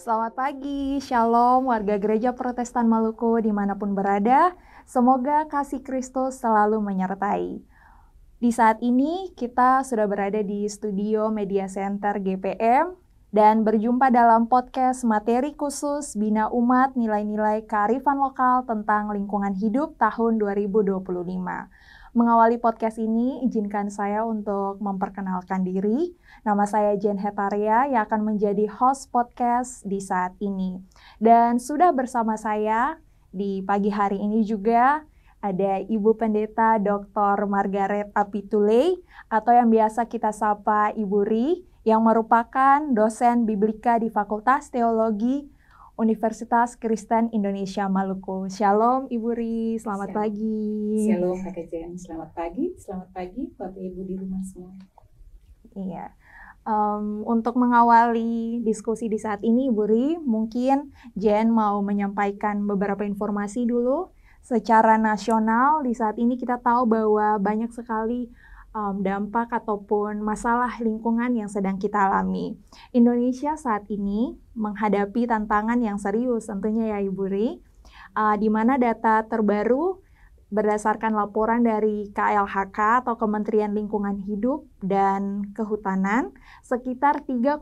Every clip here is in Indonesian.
Selamat pagi, Shalom warga Gereja Protestan Maluku dimanapun berada. Semoga kasih Kristus selalu menyertai. Di saat ini kita sudah berada di studio Media Center GPM dan berjumpa dalam podcast materi khusus Bina Umat Nilai-Nilai Kearifan Lokal tentang Lingkungan Hidup tahun 2025. Mengawali podcast ini, izinkan saya untuk memperkenalkan diri. Nama saya Jen Hetaria yang akan menjadi host podcast di saat ini. Dan sudah bersama saya di pagi hari ini juga ada Ibu Pendeta Dr. Margaret Apitulei atau yang biasa kita sapa Ibu Ri yang merupakan dosen Biblika di Fakultas Teologi Universitas Kristen Indonesia Maluku. Shalom Ibu Ri, selamat pagi. Shalom Kakak Jen, selamat pagi Bapak Ibu di rumah semua. Iya. Untuk mengawali diskusi di saat ini, Ibu Ri, mungkin Jen mau menyampaikan beberapa informasi dulu. Secara nasional, di saat ini kita tahu bahwa banyak sekali dampak ataupun masalah lingkungan yang sedang kita alami. Indonesia saat ini menghadapi tantangan yang serius tentunya ya Ibu Ri, di mana data terbaru berdasarkan laporan dari KLHK atau Kementerian Lingkungan Hidup dan Kehutanan, sekitar 3,3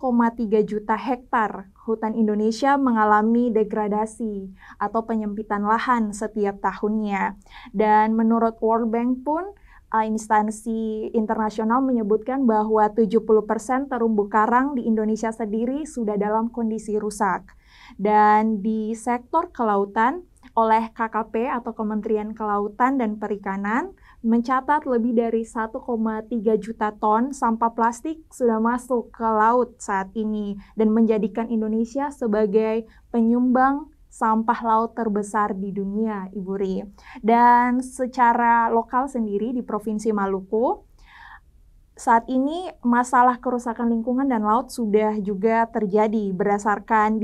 juta hektar hutan Indonesia mengalami degradasi atau penyempitan lahan setiap tahunnya. Dan menurut World Bank pun, instansi internasional menyebutkan bahwa 70% terumbu karang di Indonesia sendiri sudah dalam kondisi rusak. Dan di sektor kelautan, oleh KKP atau Kementerian Kelautan dan Perikanan mencatat lebih dari 1,3 juta ton sampah plastik sudah masuk ke laut saat ini dan menjadikan Indonesia sebagai penyumbang sampah laut terbesar di dunia, Ibu Ri. Dan secara lokal sendiri di Provinsi Maluku, saat ini masalah kerusakan lingkungan dan laut sudah juga terjadi berdasarkan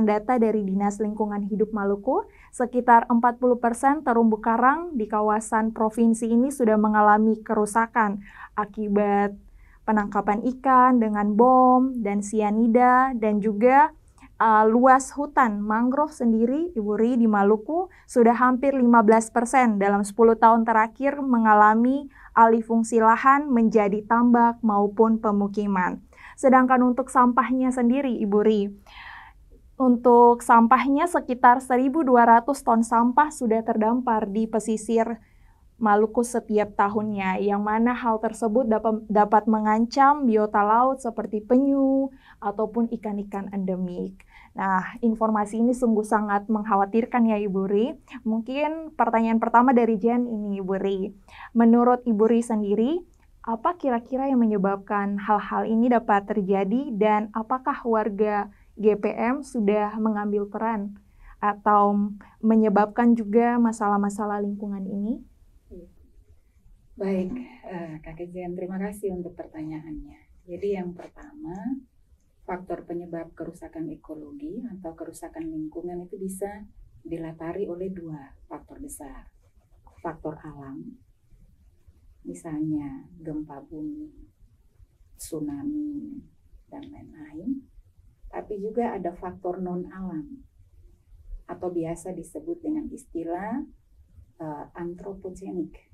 data dari Dinas Lingkungan Hidup Maluku, sekitar 40% terumbu karang di kawasan provinsi ini sudah mengalami kerusakan akibat penangkapan ikan dengan bom dan sianida, dan juga luas hutan mangrove sendiri, Ibu Ri, di Maluku sudah hampir 15% dalam 10 tahun terakhir mengalami alih fungsi lahan menjadi tambak maupun pemukiman. Sedangkan untuk sampahnya sendiri, Ibu Ri, untuk sampahnya sekitar 1.200 ton sampah sudah terdampar di pesisir Maluku setiap tahunnya, yang mana hal tersebut dapat mengancam biota laut seperti penyu ataupun ikan-ikan endemik. Nah, informasi ini sungguh sangat mengkhawatirkan ya Ibu Ri. Mungkin pertanyaan pertama dari Jen ini Ibu Ri. Menurut Ibu Ri sendiri, apa kira-kira yang menyebabkan hal-hal ini dapat terjadi dan apakah warga GPM sudah mengambil peran atau menyebabkan juga masalah-masalah lingkungan ini? Baik, Kakak Jen, terima kasih untuk pertanyaannya. Jadi yang pertama, faktor penyebab kerusakan ekologi atau kerusakan lingkungan itu bisa dilatari oleh dua faktor besar. Faktor alam, misalnya gempa bumi, tsunami, dan lain-lain. Tapi juga ada faktor non-alam atau biasa disebut dengan istilah antropogenik.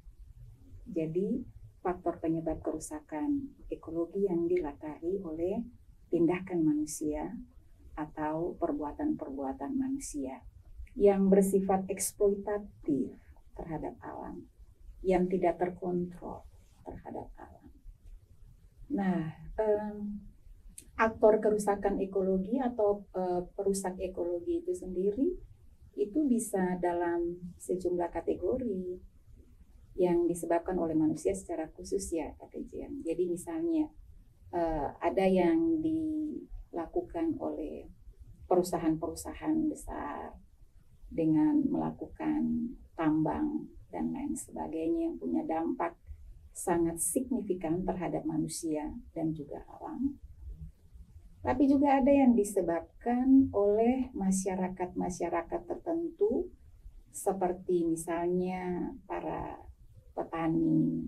Jadi faktor penyebab kerusakan ekologi yang dilatari oleh tindakan manusia atau perbuatan-perbuatan manusia yang bersifat eksploitatif terhadap alam, yang tidak terkontrol terhadap alam. Nah, aktor kerusakan ekologi atau perusak ekologi itu sendiri itu bisa dalam sejumlah kategori yang disebabkan oleh manusia secara khusus ya Kak Jen. Jadi misalnya ada yang dilakukan oleh perusahaan-perusahaan besar dengan melakukan tambang dan lain sebagainya yang punya dampak sangat signifikan terhadap manusia dan juga alam. Tapi juga ada yang disebabkan oleh masyarakat-masyarakat tertentu seperti misalnya para petani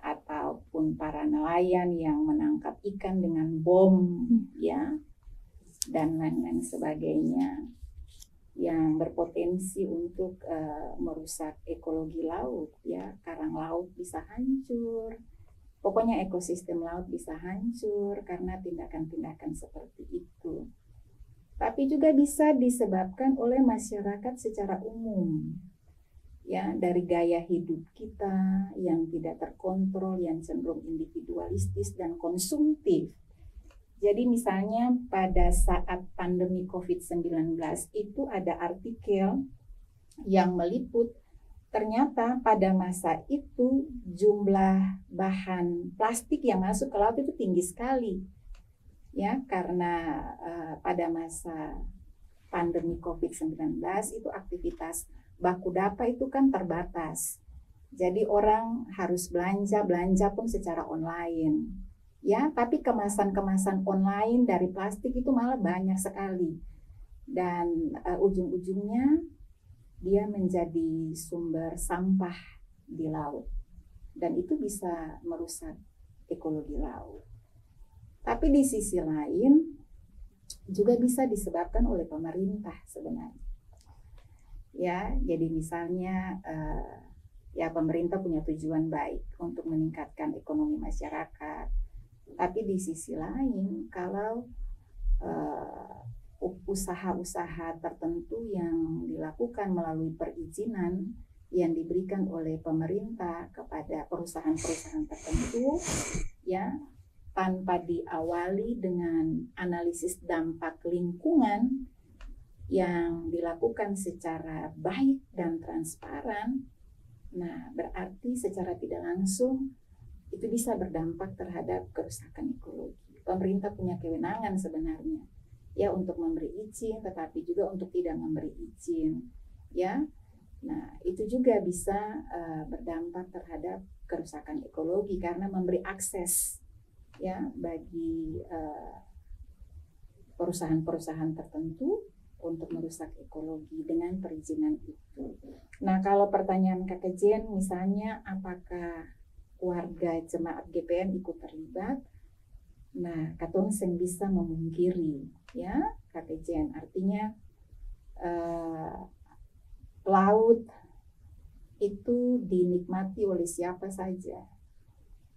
ataupun para nelayan yang menangkap ikan dengan bom, ya, dan lain-lain sebagainya yang berpotensi untuk merusak ekologi laut, ya, karang laut bisa hancur. Pokoknya ekosistem laut bisa hancur karena tindakan-tindakan seperti itu. Tapi juga bisa disebabkan oleh masyarakat secara umum, ya, dari gaya hidup kita yang tidak terkontrol, yang cenderung individualistis dan konsumtif. Jadi misalnya pada saat pandemi COVID-19 itu ada artikel yang meliput ternyata pada masa itu jumlah bahan plastik yang masuk ke laut itu tinggi sekali. Ya, karena pada masa pandemi COVID-19 itu aktivitas baku dapa itu kan terbatas. Jadi orang harus belanja pun secara online. Ya, tapi kemasan-kemasan online dari plastik itu malah banyak sekali. Dan ujung-ujungnya dia menjadi sumber sampah di laut. Dan itu bisa merusak ekologi laut. Tapi di sisi lain juga bisa disebabkan oleh pemerintah sebenarnya. Ya, jadi misalnya ya pemerintah punya tujuan baik untuk meningkatkan ekonomi masyarakat. Tapi di sisi lain kalau usaha-usaha tertentu yang dilakukan melalui perizinan yang diberikan oleh pemerintah kepada perusahaan-perusahaan tertentu, ya, tanpa diawali dengan analisis dampak lingkungan yang dilakukan secara baik dan transparan, nah berarti secara tidak langsung itu bisa berdampak terhadap kerusakan ekologi. Pemerintah punya kewenangan sebenarnya, ya, untuk memberi izin, tetapi juga untuk tidak memberi izin, ya. Nah itu juga bisa berdampak terhadap kerusakan ekologi karena memberi akses, ya, bagi perusahaan-perusahaan tertentu untuk merusak ekologi dengan perizinan itu. Nah, kalau pertanyaan Kakak Jen misalnya apakah warga jemaat GPN ikut terlibat? Nah, katong seng bisa memungkiri, ya, Kakak Jen. Artinya laut itu dinikmati oleh siapa saja.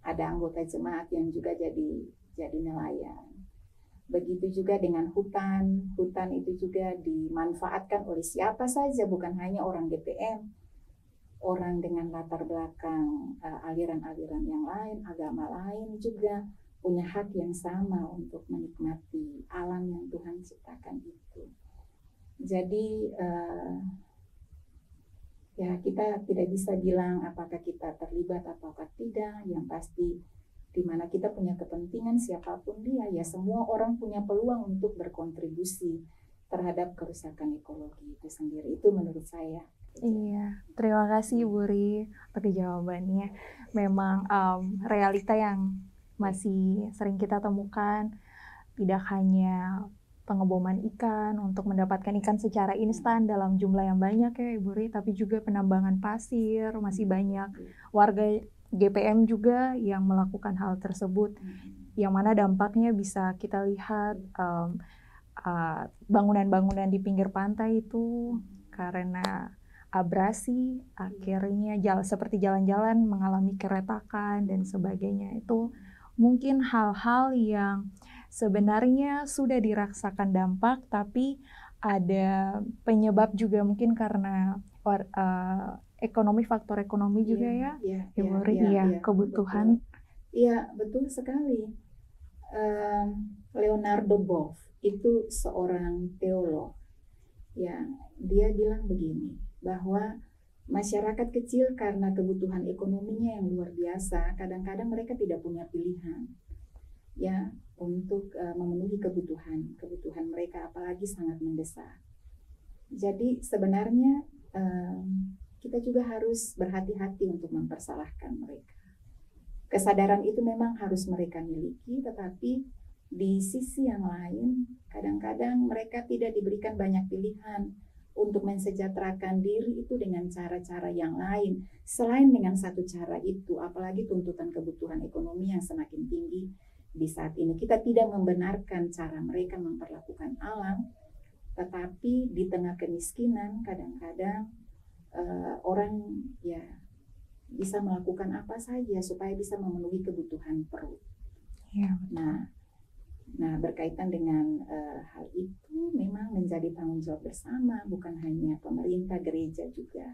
Ada anggota jemaat yang juga jadi nelayan. Begitu juga dengan hutan itu juga dimanfaatkan oleh siapa saja, bukan hanya orang GPM, orang dengan latar belakang aliran-aliran yang lain, agama lain juga punya hak yang sama untuk menikmati alam yang Tuhan ciptakan itu. Jadi ya kita tidak bisa bilang apakah kita terlibat ataukah tidak, yang pasti di mana kita punya kepentingan siapapun dia, ya semua orang punya peluang untuk berkontribusi terhadap kerusakan ekologi itu sendiri. Itu menurut saya. Iya, terima kasih Bu Ri untuk jawabannya. Memang realita yang masih sering kita temukan, tidak hanya pengeboman ikan untuk mendapatkan ikan secara instan dalam jumlah yang banyak ya Ibu Ri, tapi juga penambangan pasir, masih banyak warga GPM juga yang melakukan hal tersebut, yang mana dampaknya bisa kita lihat bangunan-bangunan di pinggir pantai itu karena abrasi akhirnya seperti jalan-jalan mengalami keretakan dan sebagainya. Itu mungkin hal-hal yang sebenarnya sudah dirasakan dampak, tapi ada penyebab juga mungkin karena ekonomi, faktor ekonomi juga Ibu Ri, kebutuhan. Iya, betul sekali. Leonardo Boff itu seorang teolog, ya, dia bilang begini, bahwa masyarakat kecil karena kebutuhan ekonominya yang luar biasa, kadang-kadang mereka tidak punya pilihan, ya, untuk memenuhi kebutuhan mereka, apalagi sangat mendesak. Jadi sebenarnya kita juga harus berhati-hati untuk mempersalahkan mereka. Kesadaran itu memang harus mereka miliki, tetapi di sisi yang lain kadang-kadang mereka tidak diberikan banyak pilihan untuk mensejahterakan diri itu dengan cara-cara yang lain selain dengan satu cara itu, apalagi tuntutan kebutuhan ekonomi yang semakin tinggi di saat ini. Kita tidak membenarkan cara mereka memperlakukan alam, tetapi di tengah kemiskinan kadang-kadang orang ya bisa melakukan apa saja supaya bisa memenuhi kebutuhan perut. Ya, Nah, berkaitan dengan hal itu memang menjadi tanggung jawab bersama, bukan hanya pemerintah, gereja juga.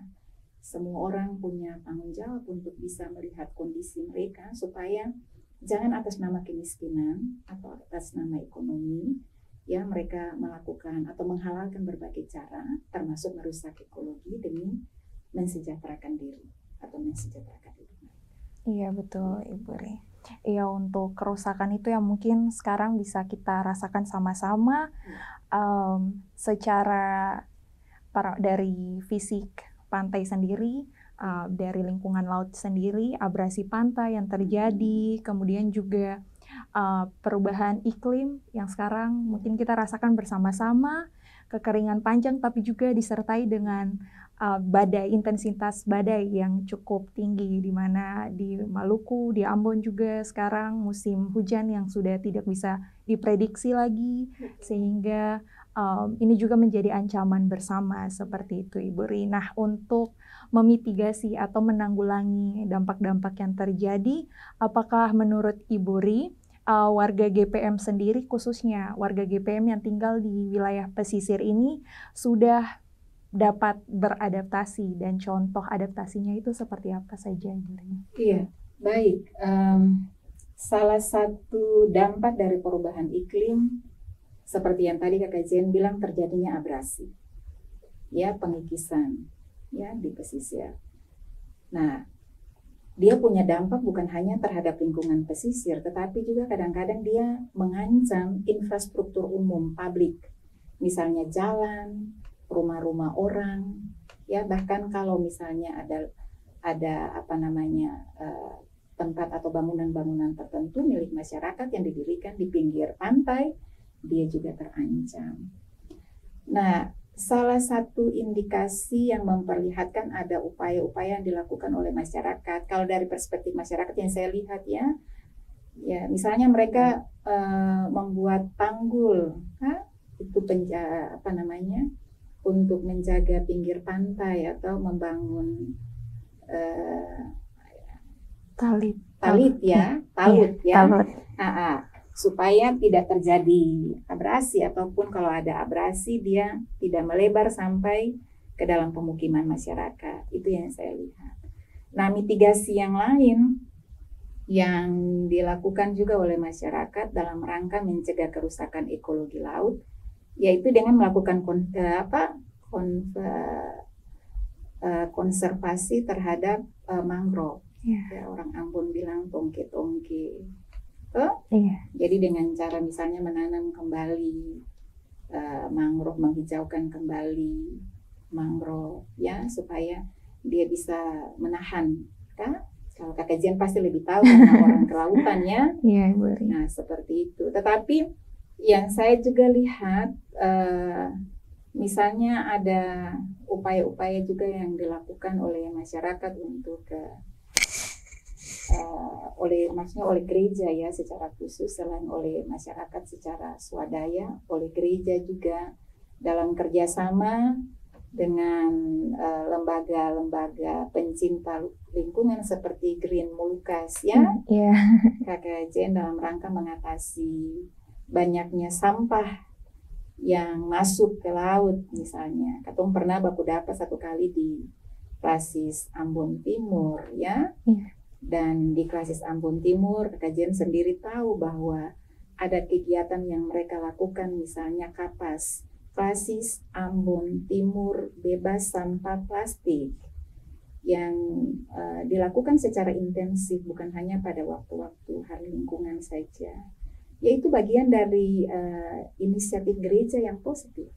Semua orang punya tanggung jawab untuk bisa melihat kondisi mereka supaya jangan atas nama kemiskinan atau atas nama ekonomi ya mereka melakukan atau menghalalkan berbagai cara termasuk merusak ekologi demi mensejahterakan diri atau mensejahterakan hidup. Iya betul Ibu Ri. Iya, untuk kerusakan itu yang mungkin sekarang bisa kita rasakan sama-sama secara dari fisik pantai sendiri, dari lingkungan laut sendiri, abrasi pantai yang terjadi, kemudian juga perubahan iklim yang sekarang mungkin kita rasakan bersama-sama, kekeringan panjang tapi juga disertai dengan intensitas badai yang cukup tinggi, di mana di Maluku, di Ambon juga sekarang musim hujan yang sudah tidak bisa diprediksi lagi, sehingga ini juga menjadi ancaman bersama seperti itu Ibu Ri. Nah, untuk memitigasi atau menanggulangi dampak-dampak yang terjadi, apakah menurut Ibu Ri warga GPM sendiri, khususnya warga GPM yang tinggal di wilayah pesisir ini sudah dapat beradaptasi, dan contoh adaptasinya itu seperti apa saja Ibu Ri? Iya, baik. Salah satu dampak dari perubahan iklim seperti yang tadi Kakak Jen bilang terjadinya abrasi, ya pengikisan, ya di pesisir. Nah, dia punya dampak bukan hanya terhadap lingkungan pesisir, tetapi juga kadang-kadang dia mengancam infrastruktur umum publik, misalnya jalan, rumah-rumah orang, ya bahkan kalau misalnya ada tempat atau bangunan-bangunan tertentu milik masyarakat yang didirikan di pinggir pantai, dia juga terancam. Nah, salah satu indikasi yang memperlihatkan ada upaya-upaya yang dilakukan oleh masyarakat. Kalau dari perspektif masyarakat yang saya lihat ya misalnya mereka membuat tanggul, itu untuk menjaga pinggir pantai atau membangun talut ya. Supaya tidak terjadi abrasi, ataupun kalau ada abrasi dia tidak melebar sampai ke dalam pemukiman masyarakat. Itu yang saya lihat. Nah, mitigasi yang lain yang dilakukan juga oleh masyarakat dalam rangka mencegah kerusakan ekologi laut, yaitu dengan melakukan konservasi terhadap mangrove. Ya, orang Ambon bilang tongke-tongke. Jadi dengan cara misalnya menanam kembali mangrove, menghijaukan kembali mangrove, ya supaya dia bisa menahan. Kalau Kakak Jen pasti lebih tahu karena orang kelautan ya. Iya, Ibu Ri. Nah seperti itu. Tetapi yang saya juga lihat, misalnya ada upaya-upaya juga yang dilakukan oleh masyarakat untuk oleh gereja ya secara khusus, selain oleh masyarakat secara swadaya, oleh gereja juga dalam kerjasama dengan lembaga-lembaga pencinta lingkungan seperti Green Molucas ya, Kakak Jen, dalam rangka mengatasi banyaknya sampah yang masuk ke laut misalnya. Katong pernah baku dapat satu kali di Klasis Ambon Timur ya. Dan di Klasis Ambon Timur, Kakak Jen sendiri tahu bahwa ada kegiatan yang mereka lakukan, misalnya Kapas, Klasis Ambon Timur Bebas Sampah Plastik, yang dilakukan secara intensif, bukan hanya pada waktu-waktu hari lingkungan saja. Yaitu bagian dari inisiatif gereja yang positif,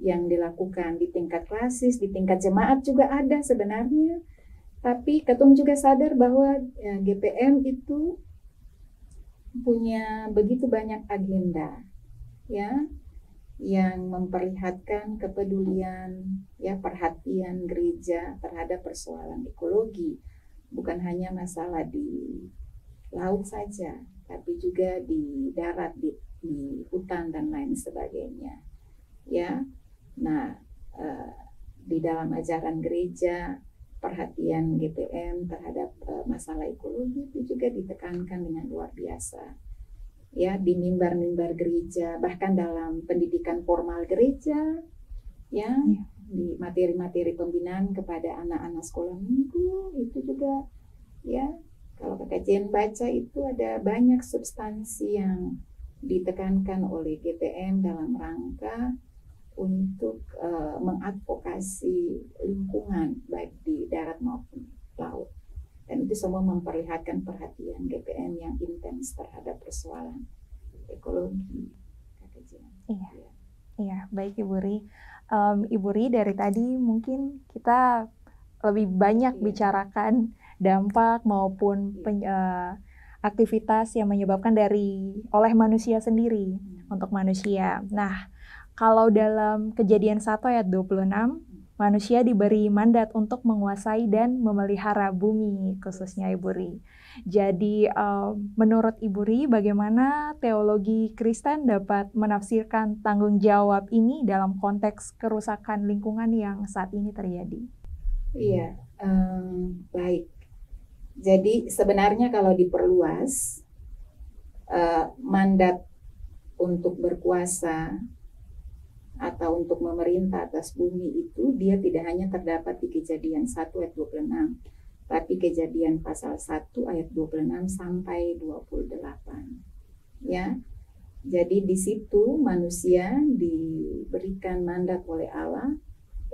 yang dilakukan di tingkat klasis, di tingkat jemaat juga ada sebenarnya. Tapi Ketum juga sadar bahwa GPM itu punya begitu banyak agenda ya yang memperlihatkan kepedulian ya perhatian gereja terhadap persoalan ekologi, bukan hanya masalah di laut saja, tapi juga di darat, di hutan dan lain sebagainya. Ya, nah di dalam ajaran gereja perhatian GPM terhadap masalah ekologi itu juga ditekankan dengan luar biasa. Ya, di mimbar-mimbar gereja, bahkan dalam pendidikan formal gereja, ya, di materi-materi pembinaan kepada anak-anak sekolah minggu itu juga, ya, kalau Kakak Jen baca itu ada banyak substansi yang ditekankan oleh GPM dalam rangka untuk mengadvokasi lingkungan baik di darat maupun laut. Dan itu semua memperlihatkan perhatian GPM yang intens terhadap persoalan ekologi. Iya, iya, baik Ibu Ri. Ibu Ri, dari tadi mungkin kita lebih banyak bicarakan dampak maupun aktivitas yang menyebabkan oleh manusia sendiri untuk manusia. Nah, kalau dalam Kejadian 1 ayat 26, manusia diberi mandat untuk menguasai dan memelihara bumi, khususnya Ibu Ri. Jadi, menurut Ibu Ri, bagaimana teologi Kristen dapat menafsirkan tanggung jawab ini dalam konteks kerusakan lingkungan yang saat ini terjadi? Iya, baik. Jadi sebenarnya kalau diperluas, mandat untuk berkuasa atau untuk memerintah atas bumi itu dia tidak hanya terdapat di Kejadian 1 ayat 26, tapi Kejadian pasal 1 ayat 26 sampai 28. Ya. Jadi di situ manusia diberikan mandat oleh Allah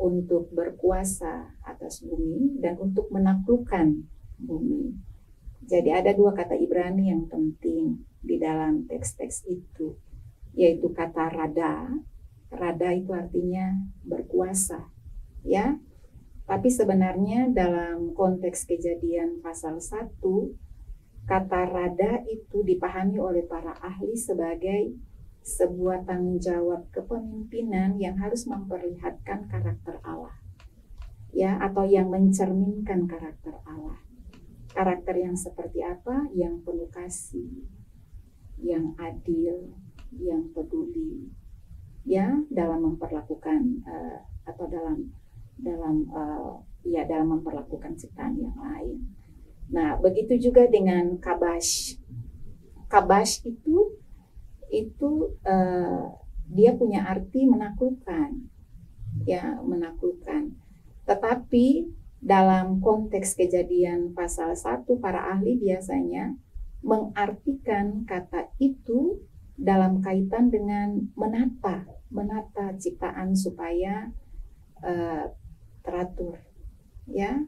untuk berkuasa atas bumi dan untuk menaklukkan bumi. Jadi ada dua kata Ibrani yang penting di dalam teks-teks itu, yaitu kata rada. Rada itu artinya berkuasa, ya. Tapi sebenarnya dalam konteks Kejadian pasal 1, kata rada itu dipahami oleh para ahli sebagai sebuah tanggung jawab kepemimpinan yang harus memperlihatkan karakter Allah, ya, atau yang mencerminkan karakter Allah. Karakter yang seperti apa? Yang penuh kasih, yang adil, yang peduli, ya, dalam memperlakukan atau dalam memperlakukan ciptaan yang lain. Nah, begitu juga dengan kabash. Kabash itu dia punya arti menaklukkan, ya, menaklukkan. Tetapi dalam konteks Kejadian pasal 1, para ahli biasanya mengartikan kata itu dalam kaitan dengan menata ciptaan supaya teratur, ya,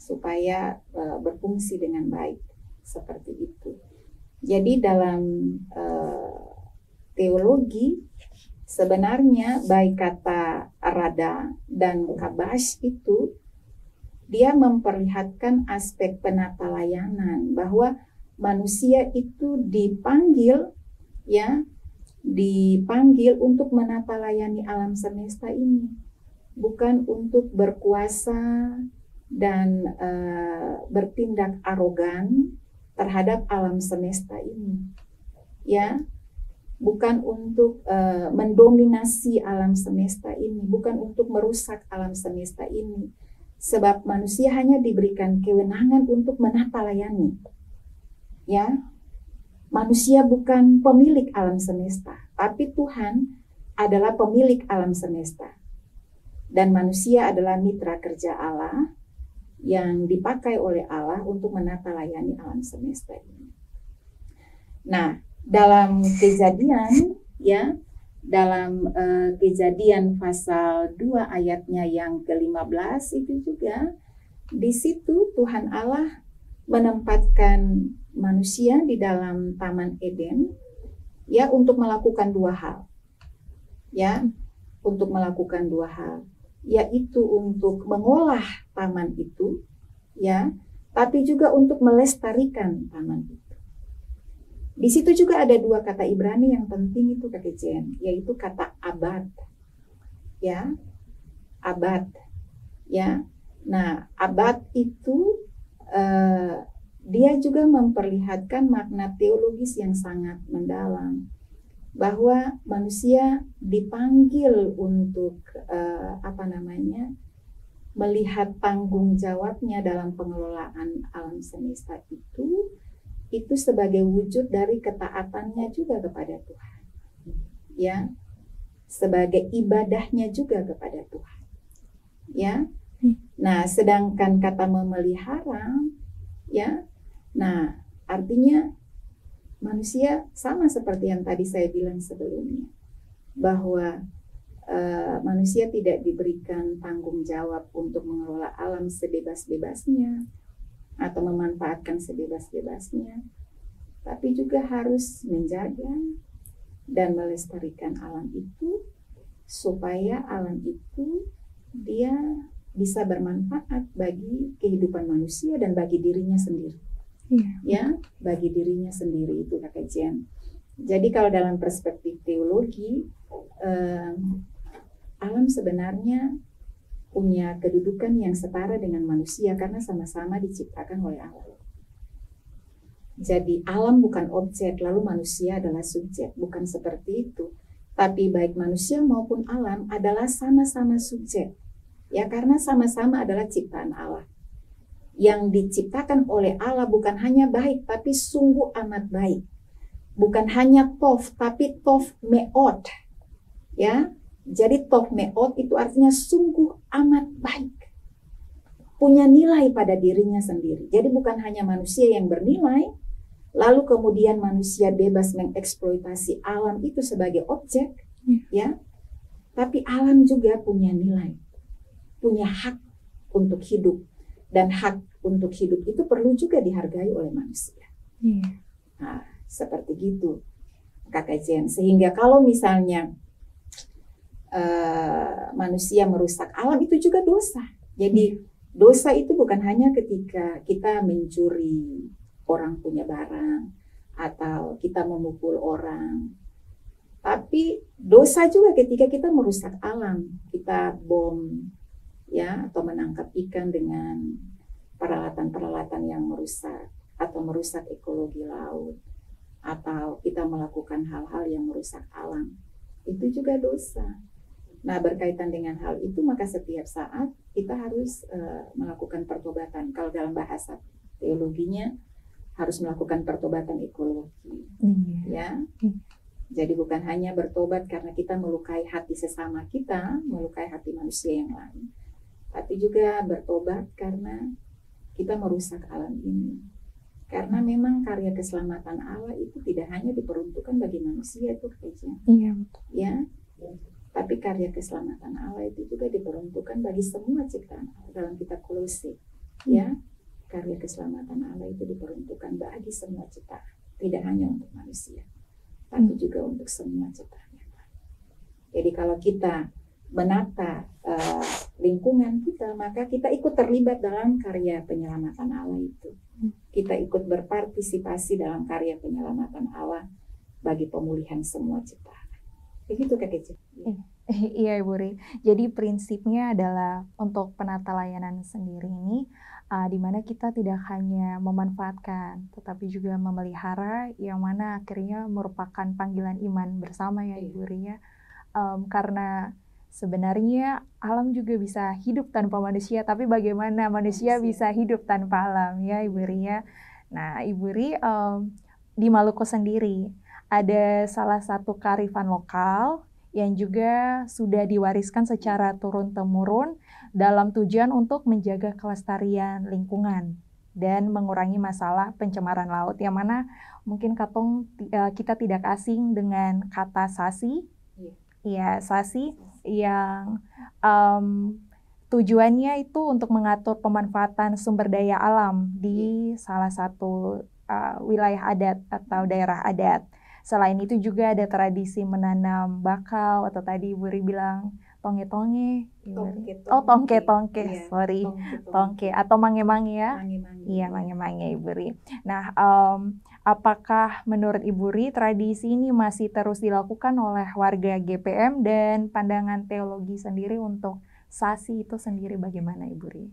supaya berfungsi dengan baik, seperti itu. Jadi dalam teologi sebenarnya baik kata rada dan kabash itu dia memperlihatkan aspek penata layanan, bahwa manusia itu dipanggil untuk menata layani alam semesta ini, bukan untuk berkuasa dan bertindak arogan terhadap alam semesta ini, ya. Bukan untuk mendominasi alam semesta ini, bukan untuk merusak alam semesta ini. Sebab manusia hanya diberikan kewenangan untuk menata layani. Ya. Manusia bukan pemilik alam semesta, tapi Tuhan adalah pemilik alam semesta. Dan manusia adalah mitra kerja Allah yang dipakai oleh Allah untuk menata layani alam semesta ini. Nah, dalam Kejadian, ya, dalam Kejadian pasal 2 ayatnya yang ke-15 itu juga, di situ Tuhan Allah menempatkan manusia di dalam Taman Eden, ya, untuk melakukan dua hal, ya, untuk melakukan dua hal, yaitu untuk mengolah taman itu, ya, tapi juga untuk melestarikan taman itu. Di situ juga ada dua kata Ibrani yang penting itu Kak Jen, yaitu kata abad, ya, abad, ya. Nah, abad itu dia juga memperlihatkan makna teologis yang sangat mendalam, bahwa manusia dipanggil untuk melihat tanggung jawabnya dalam pengelolaan alam semesta itu sebagai wujud dari ketaatannya juga kepada Tuhan, ya, sebagai ibadahnya juga kepada Tuhan, ya. Nah, sedangkan kata memelihara, ya, nah artinya manusia sama seperti yang tadi saya bilang sebelumnya, bahwa manusia tidak diberikan tanggung jawab untuk mengelola alam sebebas-bebasnya atau memanfaatkan sebebas-bebasnya, tapi juga harus menjaga dan melestarikan alam itu supaya alam itu dia bisa bermanfaat bagi kehidupan manusia dan bagi dirinya sendiri. Ya, bagi dirinya sendiri, itu Kakak Jen. Jadi kalau dalam perspektif teologi, alam sebenarnya punya kedudukan yang setara dengan manusia karena sama-sama diciptakan oleh Allah. Jadi alam bukan objek, lalu manusia adalah subjek, bukan seperti itu. Tapi baik manusia maupun alam adalah sama-sama subjek, ya, karena sama-sama adalah ciptaan Allah. Yang diciptakan oleh Allah bukan hanya baik, tapi sungguh amat baik. Bukan hanya tof, tapi tof meot, ya. Jadi tof meot itu artinya sungguh amat baik, punya nilai pada dirinya sendiri. Jadi bukan hanya manusia yang bernilai, lalu kemudian manusia bebas mengeksploitasi alam itu sebagai objek, ya. Tapi alam juga punya nilai, punya hak untuk hidup, dan hak untuk hidup itu perlu juga dihargai oleh manusia. Nah, seperti gitu, Kakak Jen. Sehingga kalau misalnya manusia merusak alam, itu juga dosa. Jadi dosa itu bukan hanya ketika kita mencuri orang punya barang atau kita memukul orang, tapi dosa juga ketika kita merusak alam, kita bom, ya, atau menangkap ikan dengan peralatan-peralatan yang merusak atau merusak ekologi laut, atau kita melakukan hal-hal yang merusak alam, itu juga dosa. Nah, berkaitan dengan hal itu, maka setiap saat kita harus melakukan pertobatan. Kalau dalam bahasa teologinya, harus melakukan pertobatan ekologi, ya. Jadi bukan hanya bertobat karena kita melukai hati sesama kita, melukai hati manusia yang lain, tapi juga bertobat karena kita merusak alam ini. Karena memang karya keselamatan Allah itu tidak hanya diperuntukkan bagi manusia, itu kayaknya. Iya, betul. Ya. Tapi karya keselamatan Allah itu juga diperuntukkan bagi semua ciptaan Allah. Dalam kitab Kolose, ya, karya keselamatan Allah itu diperuntukkan bagi semua ciptaan, tidak hanya untuk manusia, tapi juga untuk semua ciptaan yang lain. Jadi kalau kita menata lingkungan kita, maka kita ikut terlibat dalam karya penyelamatan Allah itu. Kita ikut berpartisipasi dalam karya penyelamatan Allah bagi pemulihan semua ciptaan. Begitu Kak Kece. Iya Ibu Ri. Jadi prinsipnya adalah untuk penata layanan sendiri ini, di mana kita tidak hanya memanfaatkan, tetapi juga memelihara, yang mana akhirnya merupakan panggilan iman bersama ya Ibu Ri ya. Karena sebenarnya alam juga bisa hidup tanpa manusia, tapi bagaimana manusia bisa hidup tanpa alam ya Ibu Ri ya. Nah Ibu Ri, di Maluku sendiri ada salah satu kearifan lokal yang juga sudah diwariskan secara turun-temurun dalam tujuan untuk menjaga kelestarian lingkungan dan mengurangi masalah pencemaran laut, yang mana mungkin kita tidak asing dengan kata sasi. Ya, sasi yang tujuannya itu untuk mengatur pemanfaatan sumber daya alam di salah satu wilayah adat atau daerah adat. Selain itu juga ada tradisi menanam bakau, atau tadi Ibu Ri bilang tongke-tongke. Tongke-tongke, iya, sorry. Tongke atau mange-mange ya. Iya, mange-mange Ibu Ri. Nah, apakah menurut Ibu Ri tradisi ini masih terus dilakukan oleh warga GPM, dan pandangan teologi sendiri untuk sasi itu sendiri bagaimana Ibu Ri?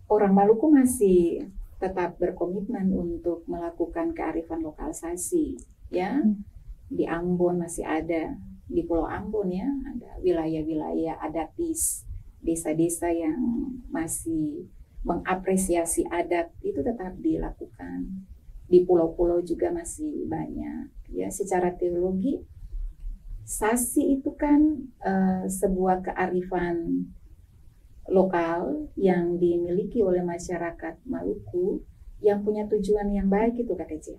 Orang Maluku masih tetap berkomitmen untuk melakukan kearifan lokalisasi, ya. Di Ambon masih ada, di Pulau Ambon ya, ada wilayah-wilayah adatis, desa-desa yang masih mengapresiasi adat itu tetap dilakukan. Di pulau-pulau juga masih banyak. Ya, secara teologi, sasi itu kan sebuah kearifan lokal yang dimiliki oleh masyarakat Maluku yang punya tujuan yang baik itu Kak Kece.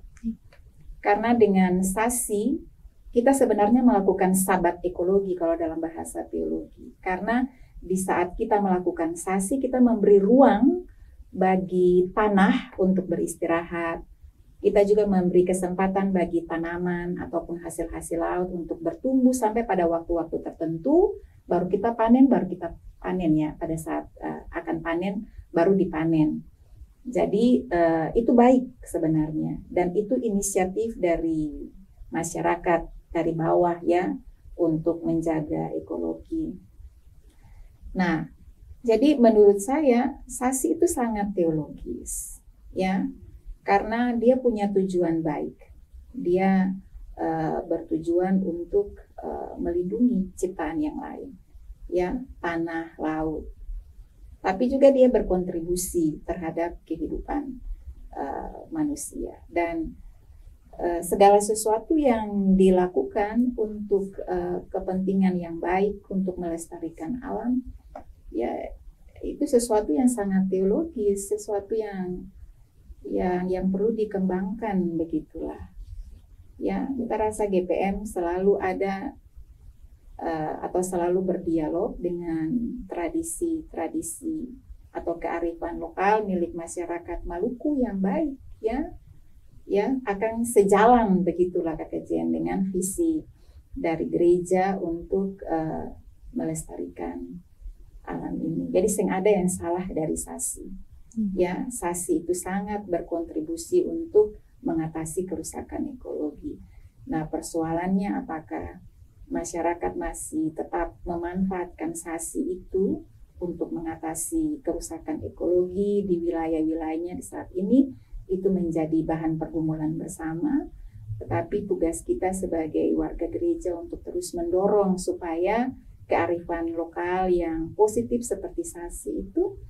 Karena dengan sasi kita sebenarnya melakukan sabat ekologi kalau dalam bahasa teologi. Karena di saat kita melakukan sasi kita memberi ruang bagi tanah untuk beristirahat. Kita juga memberi kesempatan bagi tanaman ataupun hasil-hasil laut untuk bertumbuh sampai pada waktu-waktu tertentu, baru kita panen ya, pada saat akan panen baru dipanen. Jadi itu baik sebenarnya, dan itu inisiatif dari masyarakat dari bawah ya untuk menjaga ekologi. Nah, jadi menurut saya sasi itu sangat teologis ya. Karena dia punya tujuan baik, dia bertujuan untuk melindungi ciptaan yang lain, ya, tanah, laut. Tapi juga dia berkontribusi terhadap kehidupan manusia. Dan segala sesuatu yang dilakukan untuk kepentingan yang baik, untuk melestarikan alam, ya itu sesuatu yang sangat teologis, sesuatu yang perlu dikembangkan, begitulah. Ya, kita rasa GPM selalu ada atau selalu berdialog dengan tradisi-tradisi atau kearifan lokal milik masyarakat Maluku yang baik, ya akan sejalan begitulah Kak Jen dengan visi dari gereja untuk melestarikan alam ini. Jadi sing ada yang salah dari sasi. Ya, sasi itu sangat berkontribusi untuk mengatasi kerusakan ekologi. Nah, persoalannya apakah masyarakat masih tetap memanfaatkan sasi itu untuk mengatasi kerusakan ekologi di wilayah-wilayahnya di saat ini, itu menjadi bahan pergumulan bersama. Tetapi tugas kita sebagai warga gereja untuk terus mendorong supaya kearifan lokal yang positif seperti sasi itu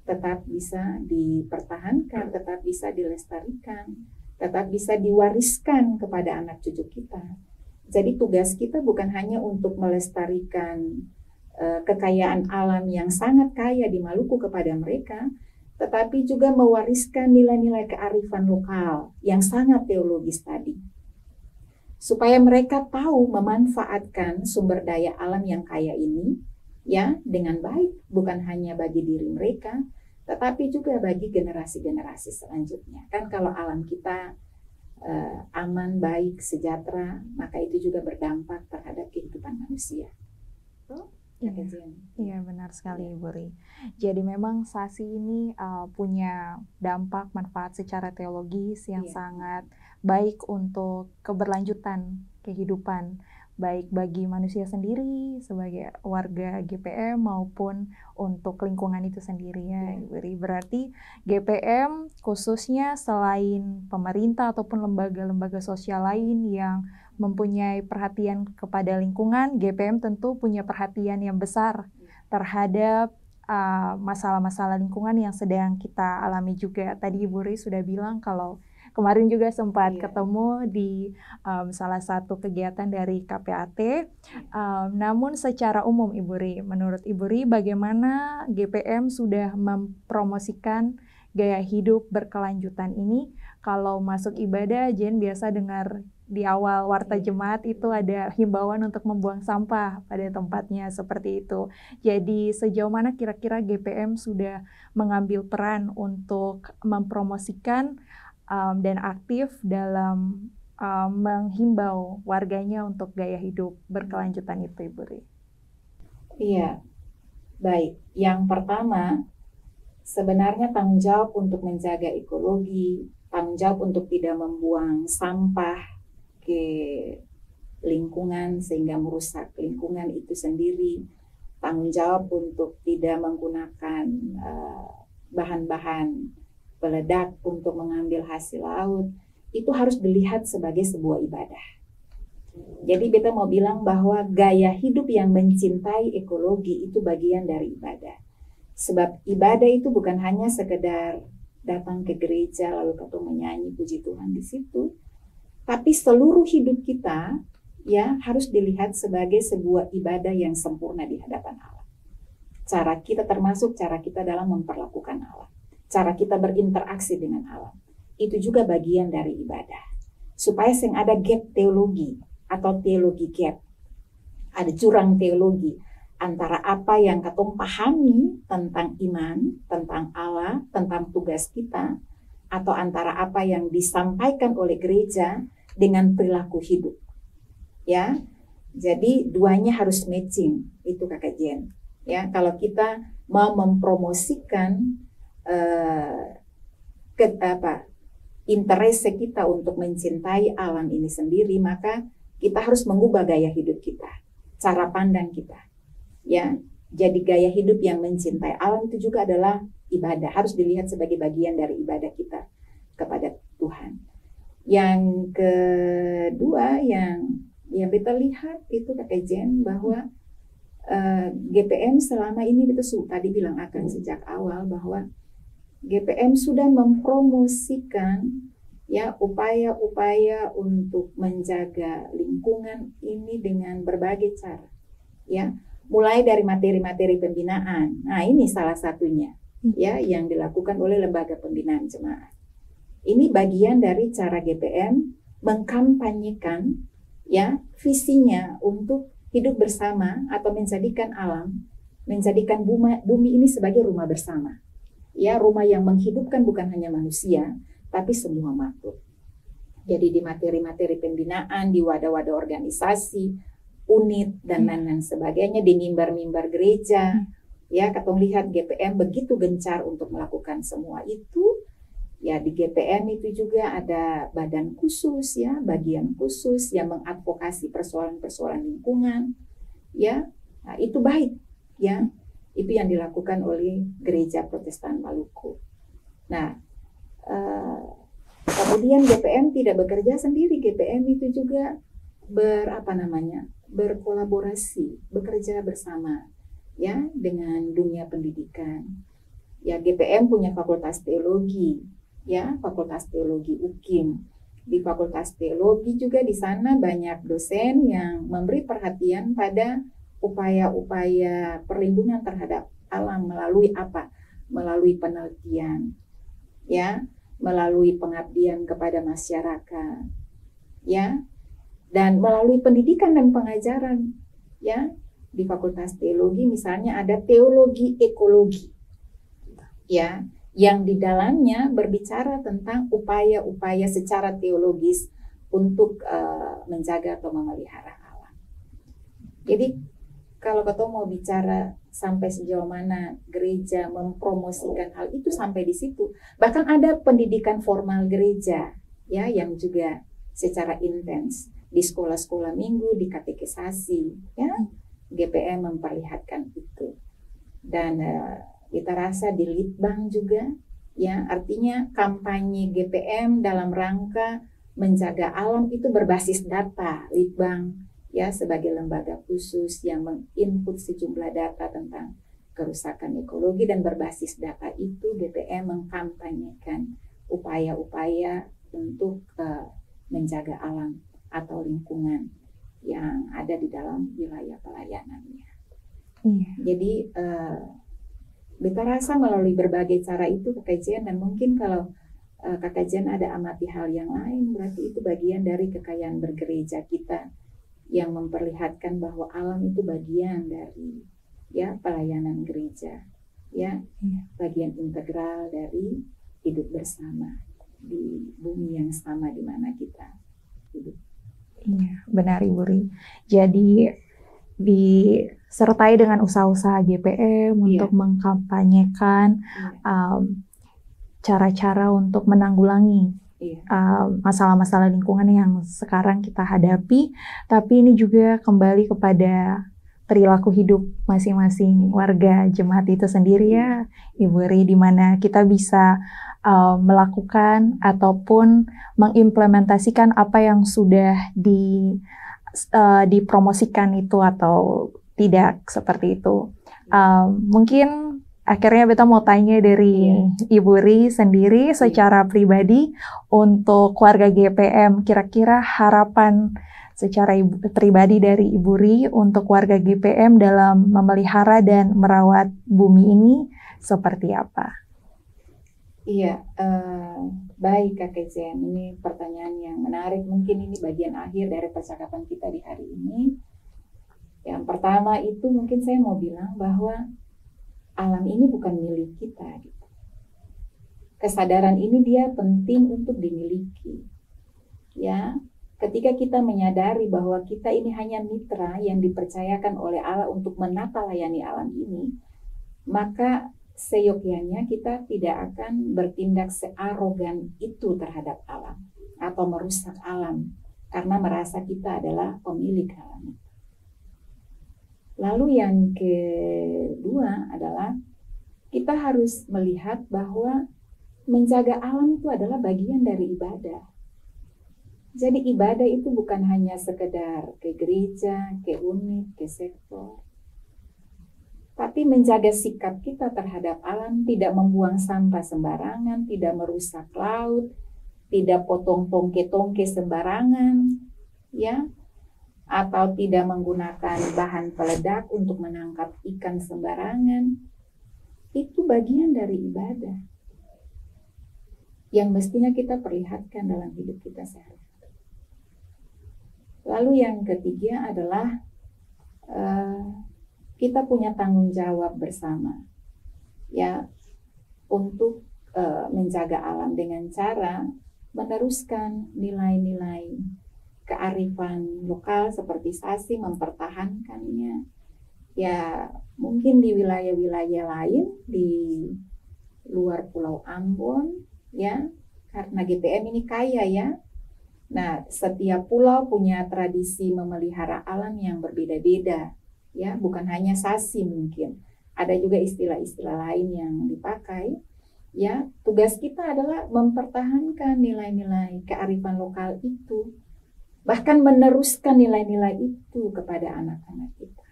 tetap bisa dipertahankan, tetap bisa dilestarikan, tetap bisa diwariskan kepada anak cucu kita. Jadi tugas kita bukan hanya untuk melestarikan kekayaan alam yang sangat kaya di Maluku kepada mereka, tetapi juga mewariskan nilai-nilai kearifan lokal yang sangat teologis tadi. Supaya mereka tahu memanfaatkan sumber daya alam yang kaya ini, ya, dengan baik, bukan hanya bagi diri mereka, tetapi juga bagi generasi-generasi selanjutnya. Kan kalau alam kita aman, baik, sejahtera, maka itu juga berdampak terhadap kehidupan manusia. Iya, benar sekali Ibu Ri. Jadi memang sasi ini punya dampak manfaat secara teologis yang sangat baik untuk keberlanjutan kehidupan, baik bagi manusia sendiri sebagai warga GPM maupun untuk lingkungan itu sendiri ya Ibu Ri. Berarti GPM khususnya selain pemerintah ataupun lembaga-lembaga sosial lain yang mempunyai perhatian kepada lingkungan, GPM tentu punya perhatian yang besar terhadap masalah-masalah lingkungan yang sedang kita alami juga. Tadi Ibu Ri sudah bilang kalau kemarin juga sempat ketemu di salah satu kegiatan dari KPAT. Namun secara umum Ibu Ri, menurut Ibu Ri bagaimana GPM sudah mempromosikan gaya hidup berkelanjutan ini? Kalau masuk ibadah, Jen biasa dengar di awal warta jemaat itu ada himbauan untuk membuang sampah pada tempatnya seperti itu. Jadi sejauh mana kira-kira GPM sudah mengambil peran untuk mempromosikan dan aktif dalam menghimbau warganya untuk gaya hidup berkelanjutan itu, Ibu Ri? Iya, baik. Yang pertama, sebenarnya tanggung jawab untuk menjaga ekologi, tanggung jawab untuk tidak membuang sampah ke lingkungan sehingga merusak lingkungan itu sendiri, tanggung jawab untuk tidak menggunakan bahan-bahan peledak untuk mengambil hasil laut, itu harus dilihat sebagai sebuah ibadah. Jadi beta mau bilang bahwa gaya hidup yang mencintai ekologi itu bagian dari ibadah. Sebab ibadah itu bukan hanya sekedar datang ke gereja lalu ketemu menyanyi puji Tuhan di situ, tapi seluruh hidup kita ya harus dilihat sebagai sebuah ibadah yang sempurna di hadapan Allah. Cara kita termasuk cara kita dalam memperlakukan Allah, cara kita berinteraksi dengan Allah, itu juga bagian dari ibadah. Supaya sing ada gap teologi atau teologi gap, ada jurang teologi antara apa yang katong pahami tentang iman, tentang Allah, tentang tugas kita, atau antara apa yang disampaikan oleh gereja dengan perilaku hidup. Ya, jadi duanya harus matching, itu Kakak Jen. Ya, kalau kita mau mempromosikan interest kita untuk mencintai alam ini sendiri, maka kita harus mengubah gaya hidup kita, cara pandang kita. Ya, jadi gaya hidup yang mencintai alam itu juga adalah ibadah, harus dilihat sebagai bagian dari ibadah kita kepada Tuhan. Yang kedua yang kita lihat itu Kakak Jen, bahwa GPM selama ini betul tadi bilang akan sejak awal bahwa GPM sudah mempromosikan ya upaya-upaya untuk menjaga lingkungan ini dengan berbagai cara. Ya, mulai dari materi-materi pembinaan. Nah, ini salah satunya ya yang dilakukan oleh lembaga pembinaan jemaat. Ini bagian dari cara GPM mengkampanyekan ya visinya untuk hidup bersama atau menjadikan alam, menjadikan bumi ini sebagai rumah bersama. Ya, rumah yang menghidupkan bukan hanya manusia, tapi semua makhluk. Jadi di materi-materi pembinaan, di wadah-wadah organisasi, unit dan lain-lain sebagainya, di mimbar-mimbar gereja, ya, katong lihat GPM begitu gencar untuk melakukan semua itu. Ya, di GPM itu juga ada badan khusus, ya, bagian khusus yang mengadvokasi persoalan-persoalan lingkungan, ya, nah, itu baik, ya. Itu yang dilakukan oleh Gereja Protestan Maluku. Nah, kemudian GPM tidak bekerja sendiri. GPM itu juga berkolaborasi, bekerja bersama ya dengan dunia pendidikan. Ya, GPM punya Fakultas Teologi, ya, Fakultas Teologi UKIM. Di Fakultas Teologi juga di sana banyak dosen yang memberi perhatian pada upaya-upaya perlindungan terhadap alam melalui apa? Melalui penelitian, ya, melalui pengabdian kepada masyarakat, ya, dan melalui pendidikan dan pengajaran, ya. Di Fakultas Teologi misalnya ada teologi ekologi, ya, yang di dalamnya berbicara tentang upaya-upaya secara teologis untuk menjaga atau memelihara alam. Jadi kalau kita mau bicara sampai sejauh mana gereja mempromosikan hal itu sampai di situ. Bahkan ada pendidikan formal gereja ya yang juga secara intens di sekolah-sekolah minggu, di katekisasi, ya. GPM memperlihatkan itu. Dan kita rasa di Litbang juga, ya, artinya kampanye GPM dalam rangka menjaga alam itu berbasis data. Litbang ya sebagai lembaga khusus yang menginput sejumlah data tentang kerusakan ekologi, dan berbasis data itu GPM mengkampanyekan upaya-upaya untuk menjaga alam atau lingkungan yang ada di dalam wilayah pelayanannya. Jadi kita rasa melalui berbagai cara itu Kakak Jen, dan mungkin kalau Kakak Jen ada amati hal yang lain, berarti itu bagian dari kekayaan bergereja kita yang memperlihatkan bahwa alam itu bagian dari ya pelayanan gereja, ya, bagian integral dari hidup bersama di bumi yang sama di mana kita hidup. Iya, benar Ibu Ri. Jadi disertai dengan usaha-usaha GPM untuk mengkampanyekan cara-cara untuk menanggulangi masalah-masalah lingkungan yang sekarang kita hadapi, tapi ini juga kembali kepada perilaku hidup masing-masing warga jemaat itu sendiri ya Ibu Ri, di mana kita bisa melakukan ataupun mengimplementasikan apa yang sudah dipromosikan itu atau tidak seperti itu. Mungkin akhirnya beta mau tanya dari Ibu Ri sendiri secara pribadi untuk keluarga GPM, kira-kira harapan secara pribadi dari Ibu Ri untuk keluarga GPM dalam memelihara dan merawat bumi ini seperti apa? Iya, baik Kak Jen. Ini pertanyaan yang menarik. Mungkin ini bagian akhir dari percakapan kita di hari ini. Yang pertama itu mungkin saya mau bilang bahwa alam ini bukan milik kita. Gitu. Kesadaran ini dia penting untuk dimiliki. Ya, ketika kita menyadari bahwa kita ini hanya mitra yang dipercayakan oleh Allah untuk menata layani alam ini, maka seyogyanya kita tidak akan bertindak searogan itu terhadap alam atau merusak alam karena merasa kita adalah pemilik alam. Lalu yang kedua adalah kita harus melihat bahwa menjaga alam itu adalah bagian dari ibadah. Jadi ibadah itu bukan hanya sekedar ke gereja, ke unit, ke sektor. Tapi menjaga sikap kita terhadap alam, tidak membuang sampah sembarangan, tidak merusak laut, tidak potong tongke-tongke sembarangan, ya, atau tidak menggunakan bahan peledak untuk menangkap ikan sembarangan. Itu bagian dari ibadah yang mestinya kita perlihatkan dalam hidup kita sehari-hari. Lalu yang ketiga adalah kita punya tanggung jawab bersama, ya, untuk menjaga alam dengan cara meneruskan nilai-nilai kearifan lokal seperti Sasi, mempertahankannya. Ya, mungkin di wilayah-wilayah lain di luar Pulau Ambon, ya, karena GPM ini kaya, ya. Nah, setiap pulau punya tradisi memelihara alam yang berbeda-beda. Ya, bukan hanya Sasi mungkin. Ada juga istilah-istilah lain yang dipakai. Ya, tugas kita adalah mempertahankan nilai-nilai kearifan lokal itu. Bahkan meneruskan nilai-nilai itu kepada anak-anak kita.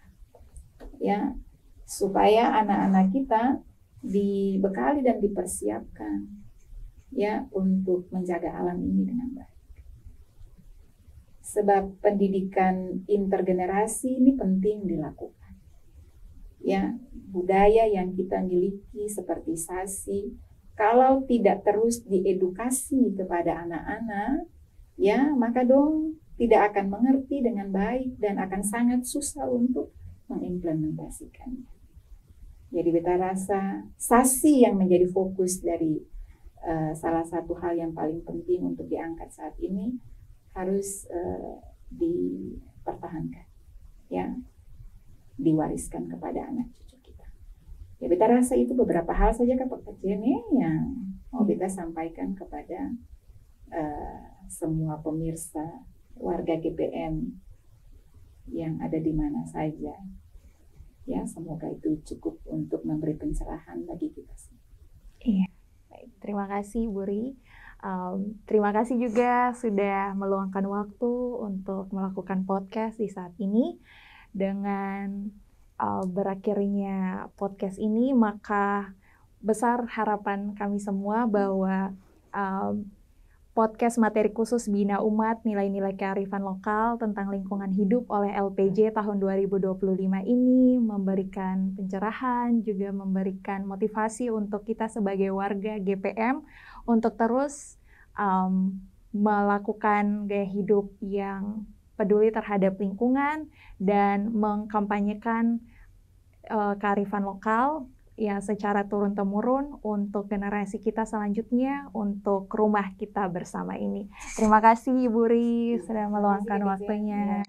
Ya, supaya anak-anak kita dibekali dan dipersiapkan, ya, untuk menjaga alam ini dengan baik. Sebab pendidikan intergenerasi ini penting dilakukan. Ya, budaya yang kita miliki seperti Sasi, kalau tidak terus diedukasi kepada anak-anak, ya, maka dong tidak akan mengerti dengan baik dan akan sangat susah untuk mengimplementasikannya. Jadi beta rasa Sasi yang menjadi fokus dari salah satu hal yang paling penting untuk diangkat saat ini harus dipertahankan, ya, diwariskan kepada anak cucu kita. Ya, beta rasa itu beberapa hal saja Kak Jenny yang mau beta sampaikan kepada semua pemirsa warga GPM yang ada di mana saja. Ya, semoga itu cukup untuk memberi pencerahan bagi kita semua. Iya, baik. Terima kasih Bu Ri. Terima kasih juga sudah meluangkan waktu untuk melakukan podcast di saat ini. Dengan berakhirnya podcast ini, maka besar harapan kami semua bahwa podcast materi khusus Bina Umat Nilai-Nilai Kearifan Lokal tentang Lingkungan Hidup oleh LPJ tahun 2025 ini memberikan pencerahan, juga memberikan motivasi untuk kita sebagai warga GPM untuk terus melakukan gaya hidup yang peduli terhadap lingkungan dan mengkampanyekan kearifan lokal ya secara turun-temurun untuk generasi kita selanjutnya, untuk rumah kita bersama ini. Terima kasih Ibu Ri sudah meluangkan waktunya.